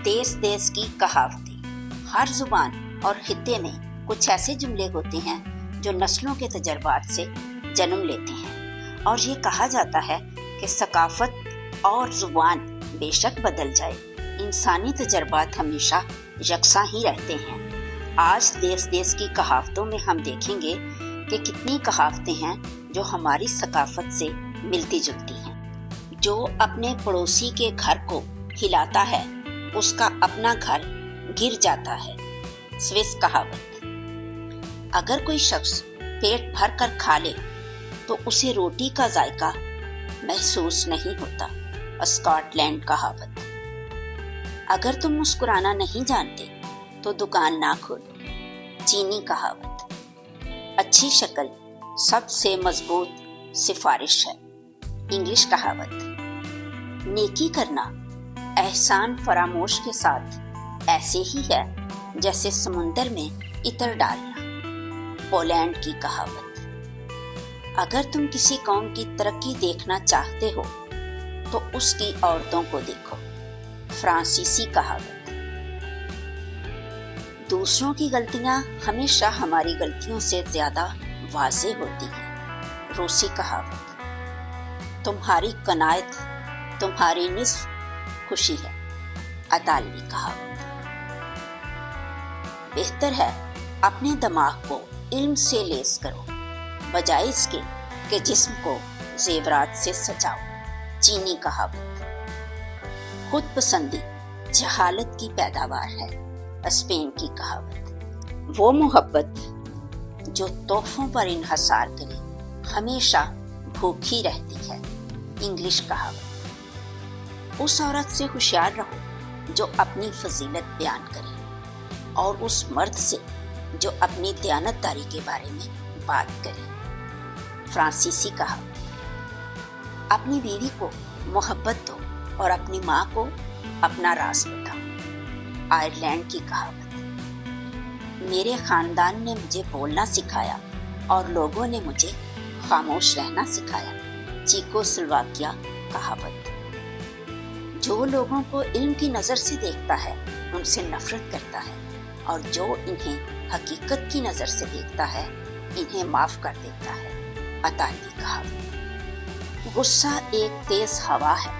देश देश की कहावतें। हर जुबान और खित्ते में कुछ ऐसे जुमले होते हैं जो नस्लों के तजर्बात से जन्म लेते हैं, और ये कहा जाता है कि सकाफत और जुबान बेशक बदल जाए, इंसानी तजर्बात हमेशा यकसा ही रहते हैं। आज देश देश की कहावतों में हम देखेंगे कि कितनी कहावतें हैं जो हमारी सकाफत से मिलती जुलती हैं। जो अपने पड़ोसी के घर को हिलाता है उसका अपना घर गिर जाता है। स्विस कहावत। अगर कोई शख्स पेट भर कर खा ले तो उसे रोटी का जायका महसूस नहीं होता। स्कॉटलैंड कहावत। अगर तुम मुस्कुराना नहीं जानते तो दुकान ना खोलो। चीनी कहावत। अच्छी शक्ल सबसे मजबूत सिफारिश है। इंग्लिश कहावत। नेकी करना एहसान फरामोश के साथ ऐसे ही है जैसे समुंदर में इत्र डालना। पोलैंड की कहावत। अगर तुम किसी कौम की तरक्की देखना चाहते हो तो उसकी औरतों को देखो। फ्रांसीसी कहावत। दूसरों की गलतियां हमेशा हमारी गलतियों से ज्यादा वाज़ेह होती हैं। रूसी कहावत। तुम्हारी कनायत तुम्हारी निस्फ खुशी है। अतालवी कहावत। बेहतर है अपने दिमाग को इल्म से लेस करो बजाय इसके कि जिस्म को जेवरात से सजाओ। चीनी कहावत। खुद पसंदी जहालत की पैदावार है। स्पेन की कहावत। वो मोहब्बत जो तोहफों पर इन्हसार करे हमेशा भूखी रहती है। इंग्लिश कहावत। उस औरत से होशियार रहो जो अपनी फजीलत बयान करे और उस मर्द से जो अपनी दयानतदारी के बारे में बात करे। फ्रांसीसी कहावत। अपनी बीवी को मोहब्बत दो और अपनी माँ को अपना राज बताओ। आयरलैंड की कहावत। मेरे खानदान ने मुझे बोलना सिखाया और लोगों ने मुझे खामोश रहना सिखाया। चेकोस्लोवाकिया कहावत। जो लोगों को इल्म की नजर से देखता है उनसे नफरत करता है, और जो इन्हें हकीकत की नजर से देखता है इन्हें माफ कर देता है। अतालवी कहावत। गुस्सा एक तेज हवा है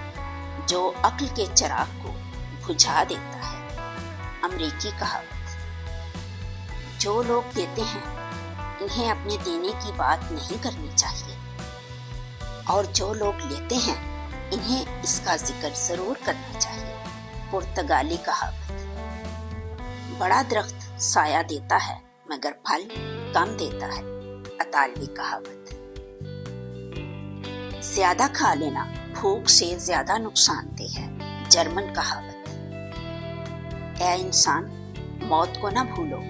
जो अक्ल के चिराग को बुझा देता है। अमेरिकी कहावत। जो लोग देते हैं इन्हें अपने देने की बात नहीं करनी चाहिए, और जो लोग लेते हैं इन्हें इसका जिक्र जरूर करना चाहिए। पुर्तगाली कहावत। बड़ा दरख्त साया देता है मगर फल कम देता है। अतालवी कहावत। ज्यादा खा लेना भूख से ज्यादा नुकसानदेह है। जर्मन कहावत। ऐ इंसान मौत को ना भूलो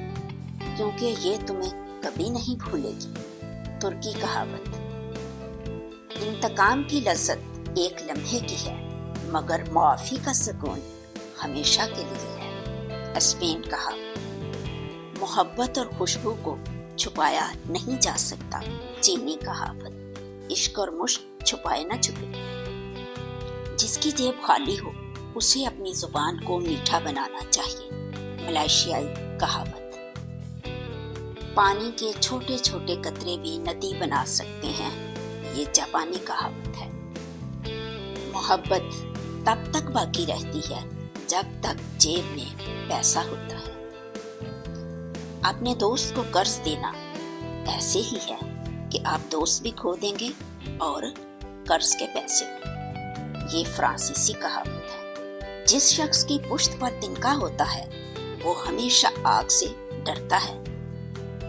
क्योंकि ये तुम्हें कभी नहीं भूलेगी। तुर्की कहावत। इंतकाम की लज्जत एक लम्हे की है मगर मुआफी का सुकून हमेशा के लिए है। स्पेन कहावत। मोहब्बत और खुशबू को छुपाया नहीं जा सकता। चीनी कहावत। इश्क और मुश्क छुपाए ना छुपे। जिसकी जेब खाली हो उसे अपनी जुबान को मीठा बनाना चाहिए। मलेशियाई कहावत। पानी के छोटे छोटे कतरे भी नदी बना सकते हैं। ये जापानी कहावत है। मोहब्बत तब तक बाकी रहती है जब तक जेब में पैसा होता है। अपने दोस्त को कर्ज देना ऐसे ही है कि आप दोस्त भी खो देंगे और कर्ज के पैसे भी। ये फ्रांसीसी कहावत है। जिस शख्स की पुश्त पर तिनका होता है वो हमेशा आग से डरता है।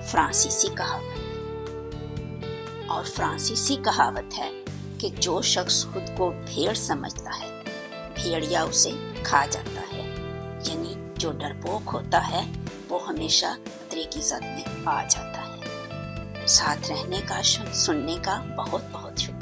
फ्रांसीसी कहावत। और फ्रांसीसी कहावत है कि जो शख्स खुद को भेड़ समझता है भेड़िया उसे खा जाता है। यानी जो डरपोक होता है वो हमेशा खतरे की जद में आ जाता है। साथ रहने का सुनने का बहुत बहुत शुक्रिया।